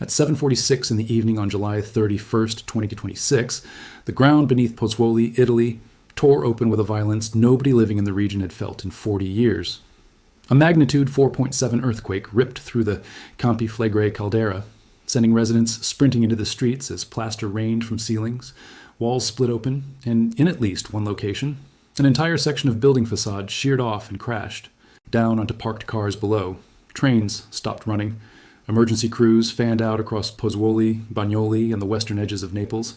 At 7:46 in the evening on July 31st, 2026, the ground beneath Pozzuoli, Italy, tore open with a violence nobody living in the region had felt in 40 years. A magnitude 4.7 earthquake ripped through the Campi Flegrei caldera, sending residents sprinting into the streets as plaster rained from ceilings, walls split open, and in at least one location, an entire section of building facade sheared off and crashed, down onto parked cars below. Trains stopped running. Emergency crews fanned out across Pozzuoli, Bagnoli, and the western edges of Naples,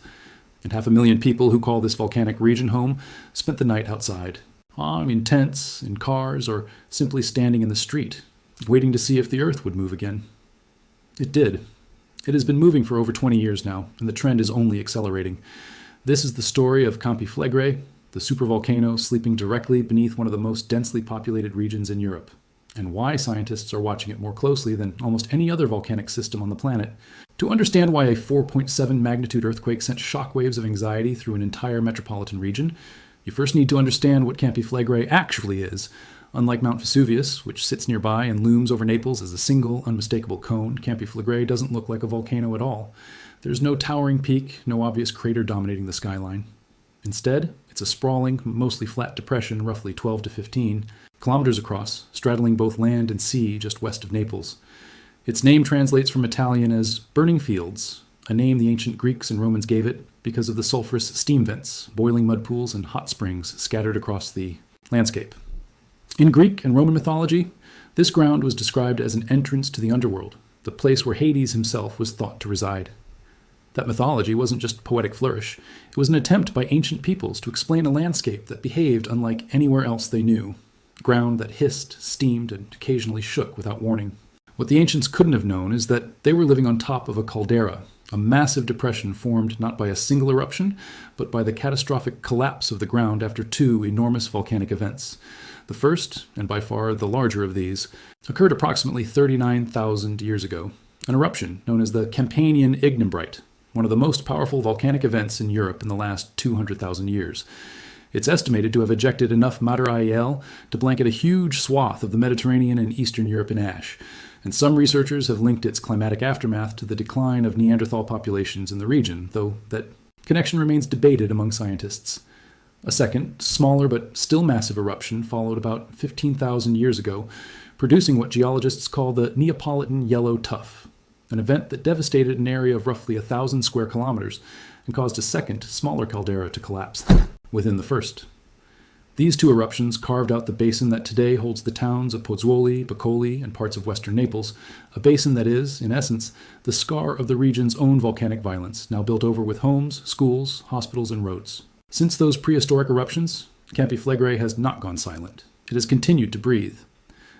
and 500,000 people who call this volcanic region home spent the night outside, in tents, in cars, or simply standing in the street, waiting to see if the earth would move again. It did. It has been moving for over 20 years now, and the trend is only accelerating. This is the story of Campi Flegrei, the supervolcano sleeping directly beneath one of the most densely populated regions in Europe, and why scientists are watching it more closely than almost any other volcanic system on the planet. To understand why a 4.7 magnitude earthquake sent shockwaves of anxiety through an entire metropolitan region, you first need to understand what Campi Flegrei actually is. Unlike Mount Vesuvius, which sits nearby and looms over Naples as a single, unmistakable cone, Campi Flegrei doesn't look like a volcano at all. There's no towering peak, no obvious crater dominating the skyline. Instead, it's a sprawling, mostly flat depression roughly 12 to 15 kilometers across, straddling both land and sea just west of Naples. Its name translates from Italian as burning fields, a name the ancient Greeks and Romans gave it because of the sulfurous steam vents, boiling mud pools, and hot springs scattered across the landscape. In Greek and Roman mythology, this ground was described as an entrance to the underworld, the place where Hades himself was thought to reside. That mythology wasn't just poetic flourish. It was an attempt by ancient peoples to explain a landscape that behaved unlike anywhere else they knew, ground that hissed, steamed, and occasionally shook without warning. What the ancients couldn't have known is that they were living on top of a caldera, a massive depression formed not by a single eruption, but by the catastrophic collapse of the ground after two enormous volcanic events. The first, and by far the larger of these, occurred approximately 39,000 years ago, an eruption known as the Campanian Ignimbrite, one of the most powerful volcanic events in Europe in the last 200,000 years. It's estimated to have ejected enough mater IEL to blanket a huge swath of the Mediterranean and Eastern Europe in ash, and some researchers have linked its climatic aftermath to the decline of Neanderthal populations in the region, though that connection remains debated among scientists. A second, smaller but still massive eruption followed about 15,000 years ago, producing what geologists call the Neapolitan Yellow Tuff, an event that devastated an area of roughly 1,000 square kilometers and caused a second, smaller caldera to collapse within the first. These two eruptions carved out the basin that today holds the towns of Pozzuoli, Boccoli, and parts of western Naples, a basin that is, in essence, the scar of the region's own volcanic violence, now built over with homes, schools, hospitals, and roads. Since those prehistoric eruptions, Campi Flegrei has not gone silent. It has continued to breathe.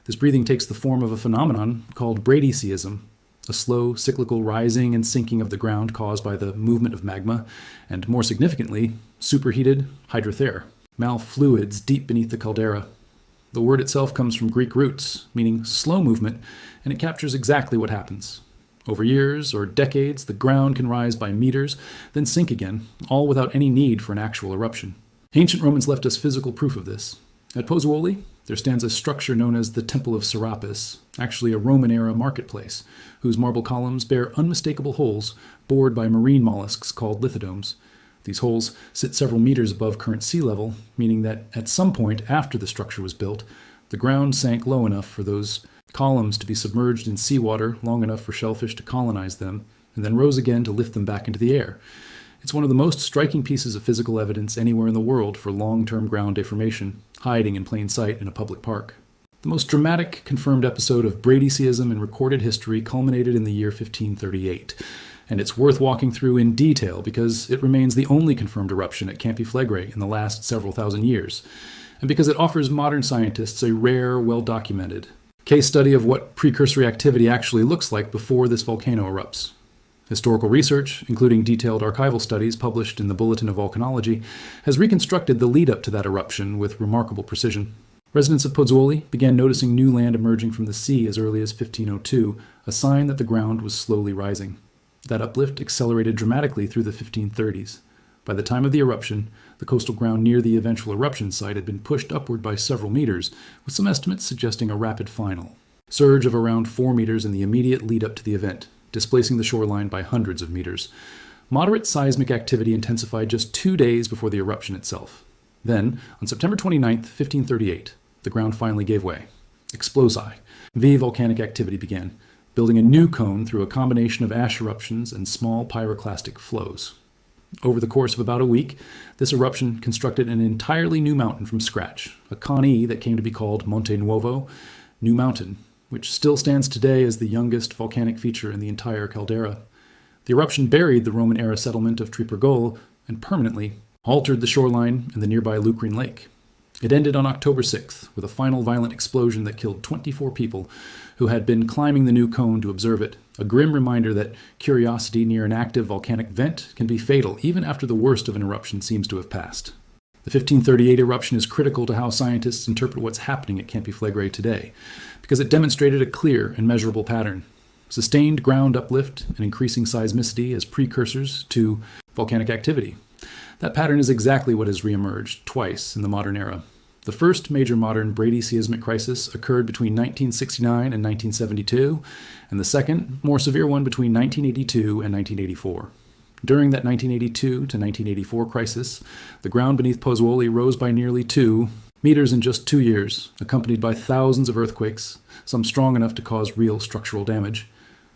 This breathing takes the form of a phenomenon called Bradyseism, a slow, cyclical rising and sinking of the ground caused by the movement of magma, and more significantly, superheated hydrothermal fluids deep beneath the caldera. The word itself comes from Greek roots, meaning slow movement, and it captures exactly what happens. Over years or decades, the ground can rise by meters, then sink again, all without any need for an actual eruption. Ancient Romans left us physical proof of this. At Pozzuoli, there stands a structure known as the Temple of Serapis, actually a Roman-era marketplace, whose marble columns bear unmistakable holes bored by marine mollusks called lithodomes. These holes sit several meters above current sea level, meaning that at some point after the structure was built, the ground sank low enough for those columns to be submerged in seawater long enough for shellfish to colonize them, and then rose again to lift them back into the air. It's one of the most striking pieces of physical evidence anywhere in the world for long-term ground deformation, hiding in plain sight in a public park. The most dramatic confirmed episode of Bradyseism in recorded history culminated in the year 1538, and it's worth walking through in detail because it remains the only confirmed eruption at Campi Flegrei in the last several thousand years, and because it offers modern scientists a rare, well-documented case study of what precursory activity actually looks like before this volcano erupts. Historical research, including detailed archival studies published in the Bulletin of Volcanology, has reconstructed the lead-up to that eruption with remarkable precision. Residents of Pozzuoli began noticing new land emerging from the sea as early as 1502, a sign that the ground was slowly rising. That uplift accelerated dramatically through the 1530s. By the time of the eruption, the coastal ground near the eventual eruption site had been pushed upward by several meters, with some estimates suggesting a rapid final surge of around 4 meters in the immediate lead-up to the event, displacing the shoreline by hundreds of meters. Moderate seismic activity intensified just 2 days before the eruption itself. Then, on September 29, 1538, the ground finally gave way. Explosi, volcanic activity began, building a new cone through a combination of ash eruptions and small pyroclastic flows. Over the course of about a week, this eruption constructed an entirely new mountain from scratch, a Connie that came to be called Monte Nuovo, New Mountain, which still stands today as the youngest volcanic feature in the entire caldera. The eruption buried the Roman-era settlement of Tripergol and permanently altered the shoreline and the nearby Lucrine Lake. It ended on October 6th with a final violent explosion that killed 24 people who had been climbing the new cone to observe it, a grim reminder that curiosity near an active volcanic vent can be fatal even after the worst of an eruption seems to have passed. The 1538 eruption is critical to how scientists interpret what's happening at Campi Flegrei today, because it demonstrated a clear and measurable pattern. Sustained ground uplift and increasing seismicity as precursors to volcanic activity. That pattern is exactly what has reemerged twice in the modern era. The first major modern Bradyseismic crisis occurred between 1969 and 1972, and the second, more severe one, between 1982 and 1984. During that 1982 to 1984 crisis, the ground beneath Pozzuoli rose by nearly 2 meters in just 2 years, accompanied by thousands of earthquakes, some strong enough to cause real structural damage.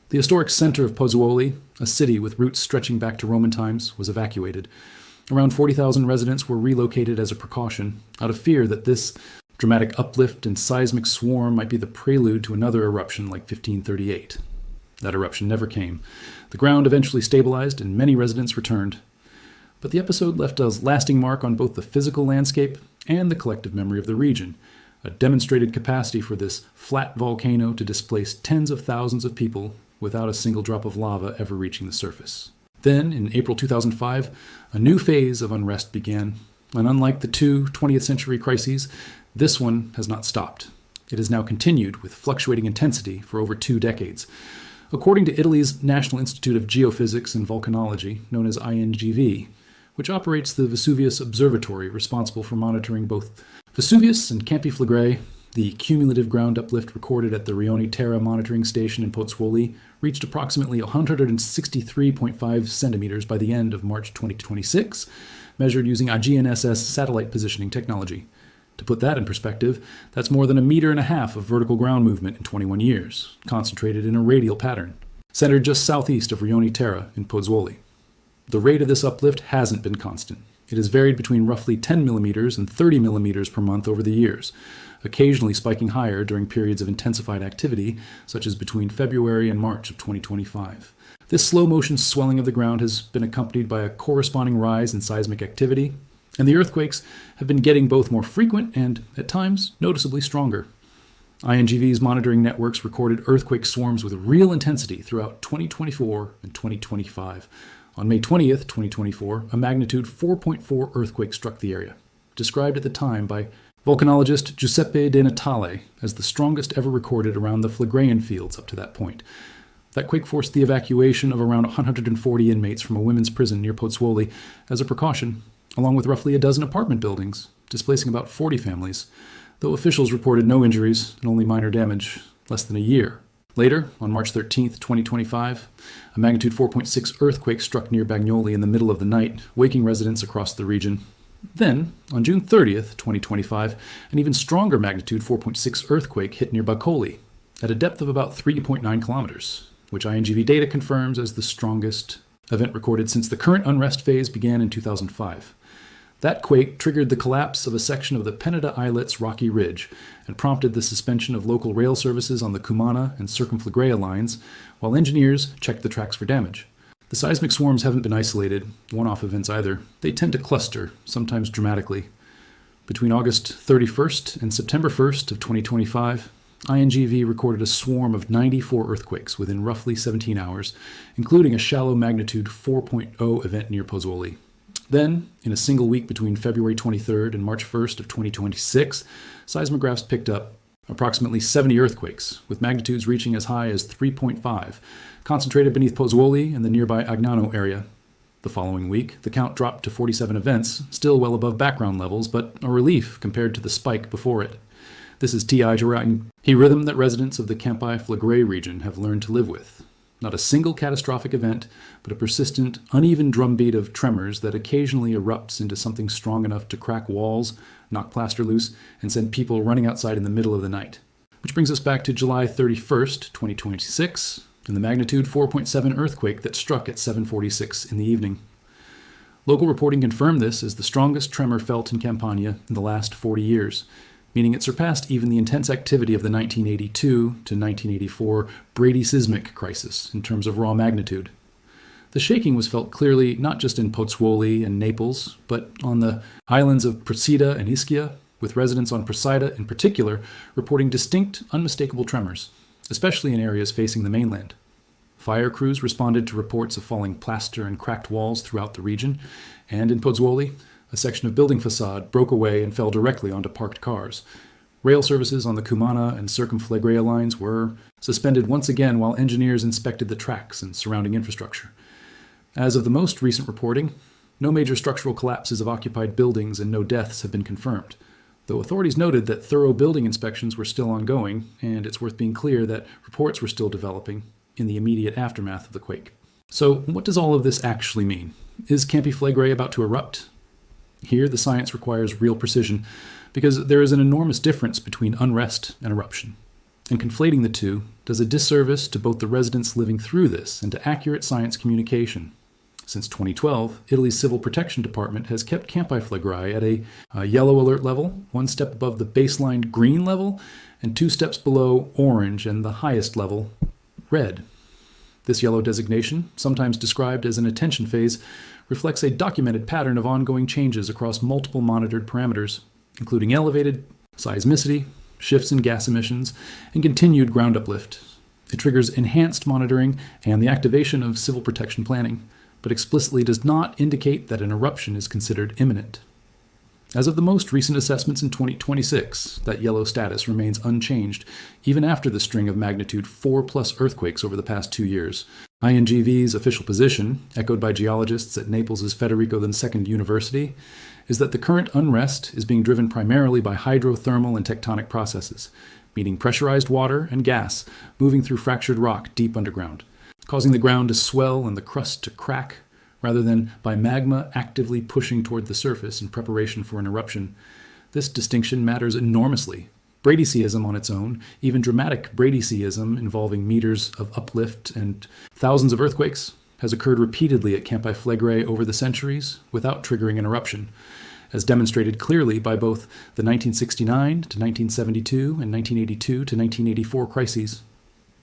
The historic center of Pozzuoli, a city with roots stretching back to Roman times, was evacuated. Around 40,000 residents were relocated as a precaution, out of fear that this dramatic uplift and seismic swarm might be the prelude to another eruption like 1538. That eruption never came. The ground eventually stabilized and many residents returned. But the episode left a lasting mark on both the physical landscape and the collective memory of the region, a demonstrated capacity for this flat volcano to displace tens of thousands of people without a single drop of lava ever reaching the surface. Then, in April 2005, a new phase of unrest began, and unlike the 2 20th century crises, this one has not stopped. It has now continued with fluctuating intensity for over 2 decades. According to Italy's National Institute of Geophysics and Volcanology, known as INGV, which operates the Vesuvius Observatory responsible for monitoring both Vesuvius and Campi Flegrei, the cumulative ground uplift recorded at the Rione Terra monitoring station in Pozzuoli reached approximately 163.5 centimeters by the end of March 2026, measured using GNSS satellite positioning technology. To put that in perspective, that's more than 1.5 meters of vertical ground movement in 21 years, concentrated in a radial pattern, centered just southeast of Rione Terra in Pozzuoli. The rate of this uplift hasn't been constant. It has varied between roughly 10 millimeters and 30 millimeters per month over the years, occasionally spiking higher during periods of intensified activity, such as between February and March of 2025. This slow-motion swelling of the ground has been accompanied by a corresponding rise in seismic activity, and the earthquakes have been getting both more frequent and, at times, noticeably stronger. INGV's monitoring networks recorded earthquake swarms with real intensity throughout 2024 and 2025. On May 20th, 2024, a magnitude 4.4 earthquake struck the area, described at the time by volcanologist Giuseppe De Natale as the strongest ever recorded around the Phlegreian fields up to that point. That quake forced the evacuation of around 140 inmates from a women's prison near Pozzuoli as a precaution, along with roughly a dozen apartment buildings, displacing about 40 families, though officials reported no injuries and only minor damage less than a year. Later, on March 13, 2025, a magnitude 4.6 earthquake struck near Bagnoli in the middle of the night, waking residents across the region. Then, on June 30th, 2025, an even stronger magnitude 4.6 earthquake hit near Bacoli, at a depth of about 3.9 kilometers, which INGV data confirms as the strongest event recorded since the current unrest phase began in 2005. That quake triggered the collapse of a section of the Peneda Islet's rocky ridge and prompted the suspension of local rail services on the Cumana and Circumflegrei lines, while engineers checked the tracks for damage. The seismic swarms haven't been isolated, one-off events either. They tend to cluster, sometimes dramatically. Between August 31st and September 1st of 2025, INGV recorded a swarm of 94 earthquakes within roughly 17 hours, including a shallow magnitude 4.0 event near Pozzuoli. Then, in a single week between February 23rd and March 1st of 2026, seismographs picked up approximately 70 earthquakes, with magnitudes reaching as high as 3.5, concentrated beneath Pozzuoli and the nearby Agnano area. The following week, the count dropped to 47 events, still well above background levels, but a relief compared to the spike before it. This is TI Terrain, a rhythm that residents of the Campi Flegrei region have learned to live with. Not a single catastrophic event, but a persistent, uneven drumbeat of tremors that occasionally erupts into something strong enough to crack walls, knock plaster loose, and send people running outside in the middle of the night. Which brings us back to July 31st, 2026, and the magnitude 4.7 earthquake that struck at 7:46 in the evening. Local reporting confirmed this as the strongest tremor felt in Campania in the last 40 years, meaning it surpassed even the intense activity of the 1982 to 1984 Bradyseismic crisis in terms of raw magnitude. The shaking was felt clearly not just in Pozzuoli and Naples, but on the islands of Procida and Ischia, with residents on Procida in particular reporting distinct, unmistakable tremors, especially in areas facing the mainland. Fire crews responded to reports of falling plaster and cracked walls throughout the region, and in Pozzuoli, a section of building facade broke away and fell directly onto parked cars. Rail services on the Cumana and Circumflegrei lines were suspended once again while engineers inspected the tracks and surrounding infrastructure. As of the most recent reporting, no major structural collapses of occupied buildings and no deaths have been confirmed, though authorities noted that thorough building inspections were still ongoing, and it's worth being clear that reports were still developing in the immediate aftermath of the quake. So, what does all of this actually mean? Is Campi Flegrei about to erupt? Here, the science requires real precision, because there is an enormous difference between unrest and eruption. And conflating the two does a disservice to both the residents living through this and to accurate science communication. Since 2012, Italy's Civil Protection Department has kept Campi Flegrei at a yellow alert level, one step above the baseline green level, and 2 steps below orange and the highest level, red. This yellow designation, sometimes described as an attention phase, reflects a documented pattern of ongoing changes across multiple monitored parameters, including elevated seismicity, shifts in gas emissions, and continued ground uplift. It triggers enhanced monitoring and the activation of civil protection planning, but explicitly does not indicate that an eruption is considered imminent. As of the most recent assessments in 2026, that yellow status remains unchanged, even after the string of magnitude 4+ earthquakes over the past 2 years. INGV's official position, echoed by geologists at Naples' Federico II University, is that the current unrest is being driven primarily by hydrothermal and tectonic processes, meaning pressurized water and gas moving through fractured rock deep underground, causing the ground to swell and the crust to crack, rather than by magma actively pushing toward the surface in preparation for an eruption. This distinction matters enormously. Bradyseism on its own, even dramatic Bradyseism involving meters of uplift and thousands of earthquakes, has occurred repeatedly at Campi Flegrei over the centuries without triggering an eruption, as demonstrated clearly by both the 1969 to 1972 and 1982 to 1984 crises.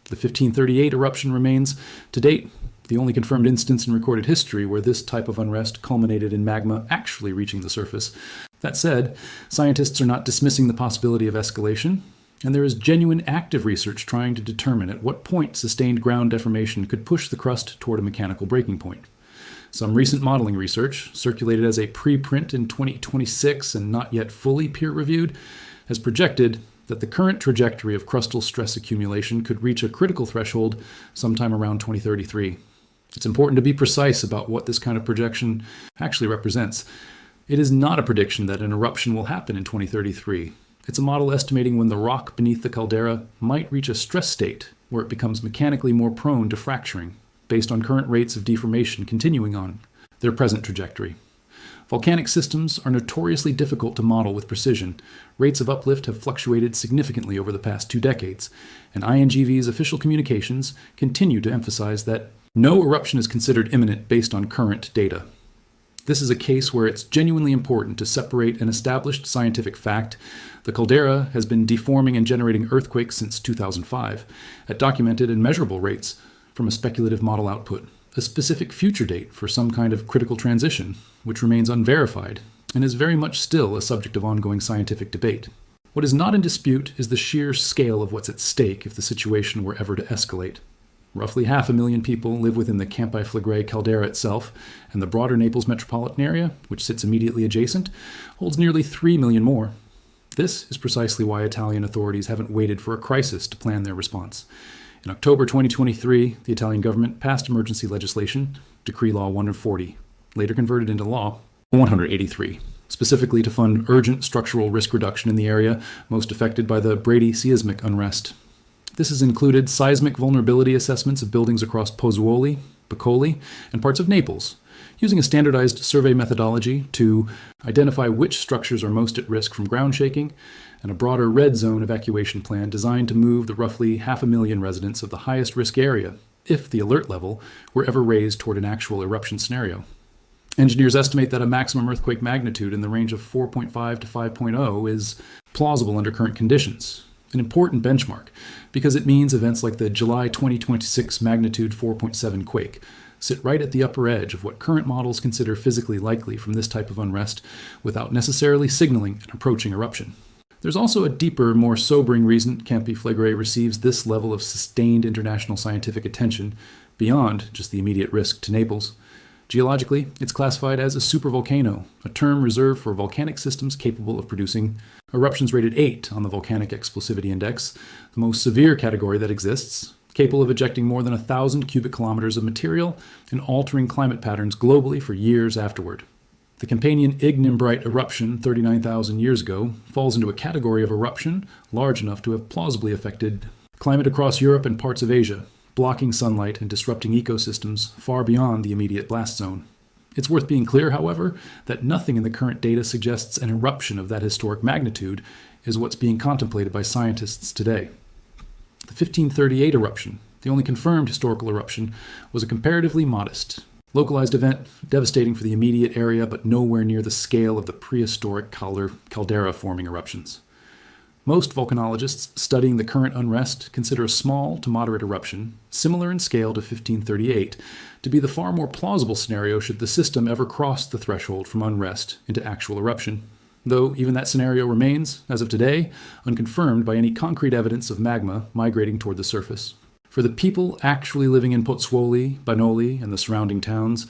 The 1538 eruption remains, to date, the only confirmed instance in recorded history where this type of unrest culminated in magma actually reaching the surface. That said, scientists are not dismissing the possibility of escalation, and there is genuine active research trying to determine at what point sustained ground deformation could push the crust toward a mechanical breaking point. Some recent modeling research, circulated as a preprint in 2026 and not yet fully peer-reviewed, has projected that the current trajectory of crustal stress accumulation could reach a critical threshold sometime around 2033. It's important to be precise about what this kind of projection actually represents. It is not a prediction that an eruption will happen in 2033. It's a model estimating when the rock beneath the caldera might reach a stress state where it becomes mechanically more prone to fracturing, based on current rates of deformation continuing on their present trajectory. Volcanic systems are notoriously difficult to model with precision. Rates of uplift have fluctuated significantly over the past 2 decades, and INGV's official communications continue to emphasize that no eruption is considered imminent based on current data. This is a case where it's genuinely important to separate an established scientific fact. The caldera has been deforming and generating earthquakes since 2005 at documented and measurable rates from a speculative model output, a specific future date for some kind of critical transition, which remains unverified and is very much still a subject of ongoing scientific debate. What is not in dispute is the sheer scale of what's at stake if the situation were ever to escalate. Roughly 500,000 people live within the Campi Flegrei caldera itself, and the broader Naples metropolitan area, which sits immediately adjacent, holds nearly 3 million more. This is precisely why Italian authorities haven't waited for a crisis to plan their response. In October 2023, the Italian government passed emergency legislation, Decree Law 140, later converted into Law 183, specifically to fund urgent structural risk reduction in the area most affected by the Bradyseismic unrest. This has included seismic vulnerability assessments of buildings across Pozzuoli, Piccoli, and parts of Naples, using a standardized survey methodology to identify which structures are most at risk from ground shaking, and a broader red zone evacuation plan designed to move the roughly 500,000 residents of the highest risk area, if the alert level were ever raised toward an actual eruption scenario. Engineers estimate that a maximum earthquake magnitude in the range of 4.5 to 5.0 is plausible under current conditions, an important benchmark because it means events like the July 2026 magnitude 4.7 quake sit right at the upper edge of what current models consider physically likely from this type of unrest without necessarily signaling an approaching eruption. There's also a deeper, more sobering reason Campi Flegrei receives this level of sustained international scientific attention beyond just the immediate risk to Naples. Geologically, it's classified as a supervolcano, a term reserved for volcanic systems capable of producing eruptions rated 8 on the Volcanic Explosivity Index, the most severe category that exists, capable of ejecting more than 1,000 cubic kilometers of material and altering climate patterns globally for years afterward. The Campanian Ignimbrite eruption 39,000 years ago falls into a category of eruption large enough to have plausibly affected climate across Europe and parts of Asia, blocking sunlight and disrupting ecosystems far beyond the immediate blast zone. It's worth being clear, however, that nothing in the current data suggests an eruption of that historic magnitude is what's being contemplated by scientists today. The 1538 eruption, the only confirmed historical eruption, was a comparatively modest, localized event, devastating for the immediate area but nowhere near the scale of the prehistoric caldera-forming eruptions. Most volcanologists studying the current unrest consider a small to moderate eruption, similar in scale to 1538, to be the far more plausible scenario should the system ever cross the threshold from unrest into actual eruption, though even that scenario remains, as of today, unconfirmed by any concrete evidence of magma migrating toward the surface. For the people actually living in Pozzuoli, Banoli, and the surrounding towns,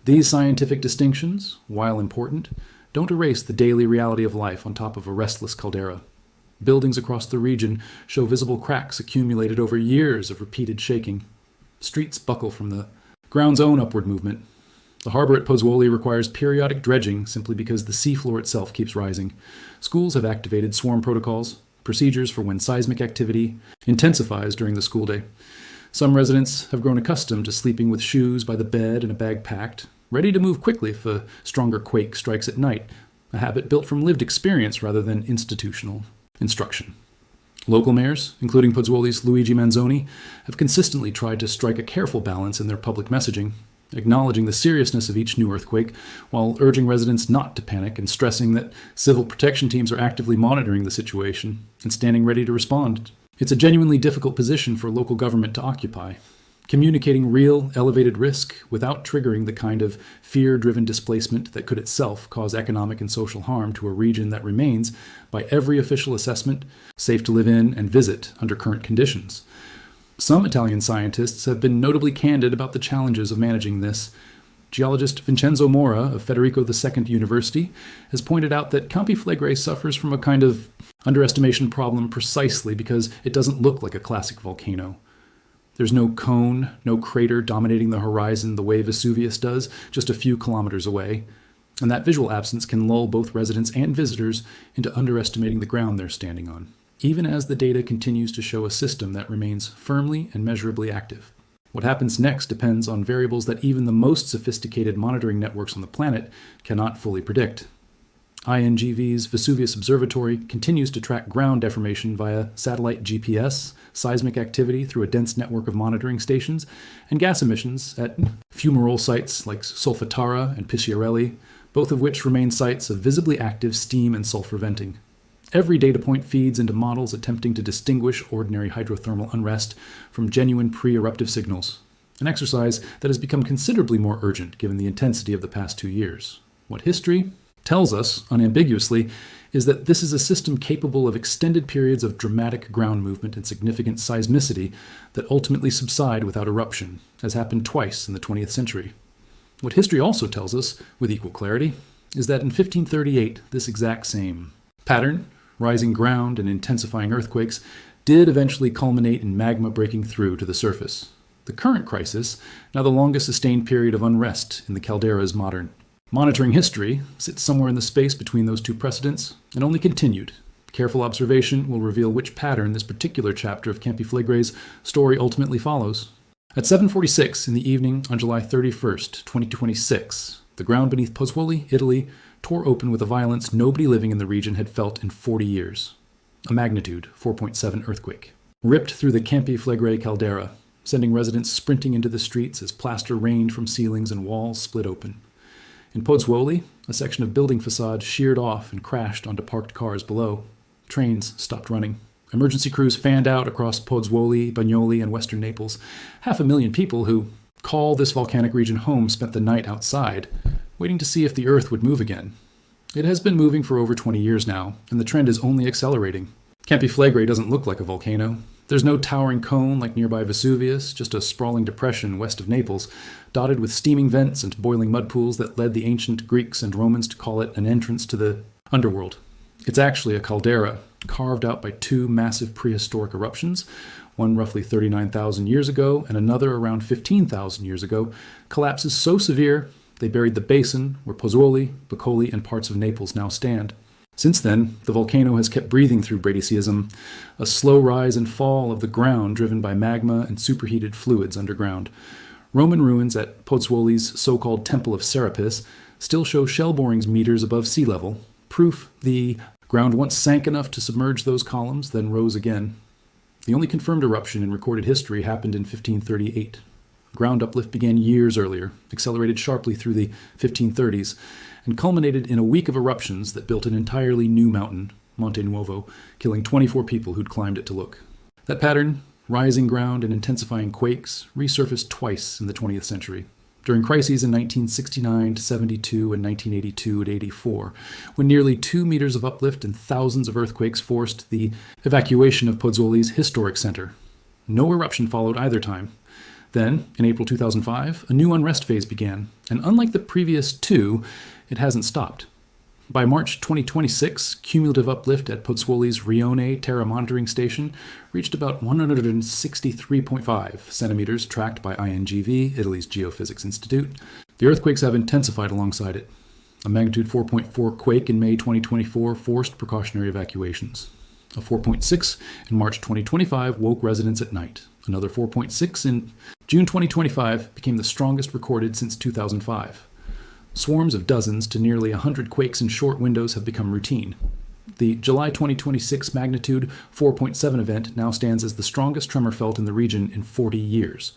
these scientific distinctions, while important, don't erase the daily reality of life on top of a restless caldera. Buildings across the region show visible cracks accumulated over years of repeated shaking. Streets buckle from the ground's own upward movement. The harbor at Pozzuoli requires periodic dredging simply because the seafloor itself keeps rising. Schools have activated swarm protocols, procedures for when seismic activity intensifies during the school day. Some residents have grown accustomed to sleeping with shoes by the bed and a bag packed, ready to move quickly if a stronger quake strikes at night, a habit built from lived experience rather than institutional instruction. Local mayors, including Pozzuoli's Luigi Manzoni, have consistently tried to strike a careful balance in their public messaging, acknowledging the seriousness of each new earthquake while urging residents not to panic and stressing that civil protection teams are actively monitoring the situation and standing ready to respond. It's a genuinely difficult position for local government to occupy, communicating real, elevated risk without triggering the kind of fear-driven displacement that could itself cause economic and social harm to a region that remains, by every official assessment, safe to live in and visit under current conditions. Some Italian scientists have been notably candid about the challenges of managing this. Geologist Vincenzo Mora of Federico II University has pointed out that Campi Flegrei suffers from a kind of underestimation problem precisely because it doesn't look like a classic volcano. There's no cone, no crater dominating the horizon the way Vesuvius does, just a few kilometers away. And that visual absence can lull both residents and visitors into underestimating the ground they're standing on, even as the data continues to show a system that remains firmly and measurably active. What happens next depends on variables that even the most sophisticated monitoring networks on the planet cannot fully predict. INGV's Vesuvius Observatory continues to track ground deformation via satellite GPS, seismic activity through a dense network of monitoring stations, and gas emissions at fumarole sites like Solfatara and Pisciarelli, both of which remain sites of visibly active steam and sulfur venting. Every data point feeds into models attempting to distinguish ordinary hydrothermal unrest from genuine pre-eruptive signals, an exercise that has become considerably more urgent given the intensity of the past 2 years. What history tells us, unambiguously, is that this is a system capable of extended periods of dramatic ground movement and significant seismicity that ultimately subside without eruption, as happened twice in the 20th century. What history also tells us, with equal clarity, is that in 1538, this exact same pattern, rising ground and intensifying earthquakes, did eventually culminate in magma breaking through to the surface. The current crisis, now the longest sustained period of unrest in the caldera's modern. Monitoring history sits somewhere in the space between those two precedents and only continued, Careful observation will reveal which pattern this particular chapter of Campi Flegrei's story ultimately follows. At 7:46 in the evening on July 31st, 2026, the ground beneath Pozzuoli, Italy, tore open with a violence nobody living in the region had felt in 40 years. A magnitude 4.7 earthquake ripped through the Campi Flegrei caldera, sending residents sprinting into the streets as plaster rained from ceilings and walls split open. In Pozzuoli, a section of building facade sheared off and crashed onto parked cars below. Trains stopped running. Emergency crews fanned out across Pozzuoli, Bagnoli, and western Naples. 500,000 people who call this volcanic region home spent the night outside, waiting to see if the earth would move again. It has been moving for over 20 years now, and the trend is only accelerating. Campi Flegrei doesn't look like a volcano. There's no towering cone like nearby Vesuvius, just a sprawling depression west of Naples, dotted with steaming vents and boiling mud pools that led the ancient Greeks and Romans to call it an entrance to the underworld. It's actually a caldera, carved out by two massive prehistoric eruptions, one roughly 39,000 years ago and another around 15,000 years ago. Collapses so severe they buried the basin where Pozzuoli, Boccoli, and parts of Naples now stand. Since then, the volcano has kept breathing through Bradyseism, a slow rise and fall of the ground driven by magma and superheated fluids underground. Roman ruins at Pozzuoli's so-called Temple of Serapis still show shell borings meters above sea level, proof the ground once sank enough to submerge those columns, then rose again. The only confirmed eruption in recorded history happened in 1538. Ground uplift began years earlier, accelerated sharply through the 1530s, and culminated in a week of eruptions that built an entirely new mountain, Monte Nuovo, killing 24 people who'd climbed it to look. That pattern, rising ground and intensifying quakes, resurfaced twice in the 20th century. During crises in 1969 to 72 and 1982 to 84, when nearly 2 meters of uplift and thousands of earthquakes forced the evacuation of Pozzuoli's historic center. No eruption followed either time. Then, in April 2005, a new unrest phase began, and unlike the previous two, it hasn't stopped. By March 2026, cumulative uplift at Pozzuoli's Rione Terra Monitoring Station reached about 163.5 centimeters, tracked by INGV, Italy's Geophysics Institute. The earthquakes have intensified alongside it. A magnitude 4.4 quake in May 2024 forced precautionary evacuations. A 4.6 in March 2025 woke residents at night. Another 4.6 in June 2025 became the strongest recorded since 2005. Swarms of dozens to nearly 100 quakes in short windows have become routine. The July 2026 magnitude 4.7 event now stands as the strongest tremor felt in the region in 40 years.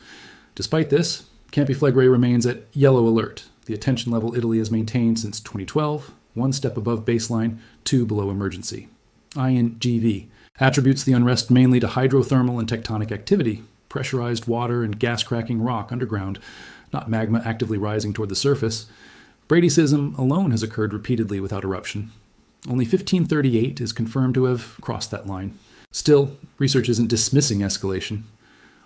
Despite this, Campi Flegrei remains at yellow alert, the attention level Italy has maintained since 2012, 1 step above baseline, 2 below emergency. INGV attributes the unrest mainly to hydrothermal and tectonic activity, pressurized water and gas-cracking rock underground, not magma actively rising toward the surface. Bradyseism alone has occurred repeatedly without eruption. Only 1538 is confirmed to have crossed that line. Still, research isn't dismissing escalation.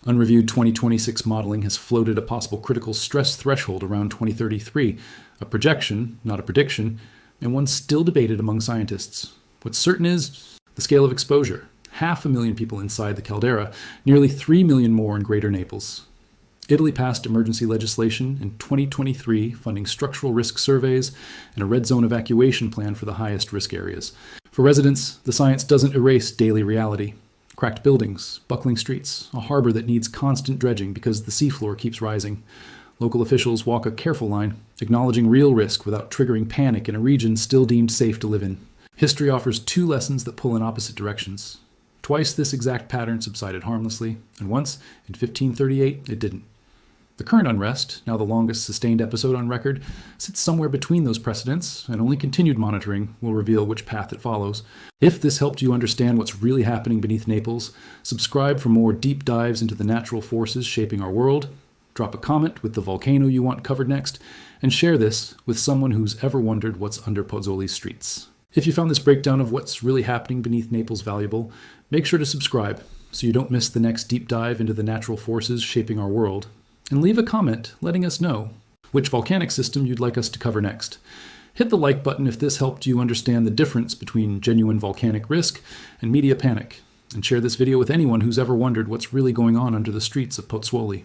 Unreviewed 2026 modeling has floated a possible critical stress threshold around 2033, a projection, not a prediction, and one still debated among scientists. What's certain is the scale of exposure. 500,000 people inside the caldera, nearly 3 million more in Greater Naples. Italy passed emergency legislation in 2023 funding structural risk surveys and a red zone evacuation plan for the highest risk areas. For residents, the science doesn't erase daily reality. Cracked buildings, buckling streets, a harbor that needs constant dredging because the seafloor keeps rising. Local officials walk a careful line, acknowledging real risk without triggering panic in a region still deemed safe to live in. History offers 2 lessons that pull in opposite directions. Twice this exact pattern subsided harmlessly, and once, in 1538, it didn't. The current unrest, now the longest sustained episode on record, sits somewhere between those precedents, and only continued monitoring will reveal which path it follows. If this helped you understand what's really happening beneath Naples, subscribe for more deep dives into the natural forces shaping our world, drop a comment with the volcano you want covered next, and share this with someone who's ever wondered what's under Pozzuoli's streets. If you found this breakdown of what's really happening beneath Naples valuable, make sure to subscribe so you don't miss the next deep dive into the natural forces shaping our world. And leave a comment letting us know which volcanic system you'd like us to cover next. Hit the like button if this helped you understand the difference between genuine volcanic risk and media panic. And share this video with anyone who's ever wondered what's really going on under the streets of Pozzuoli.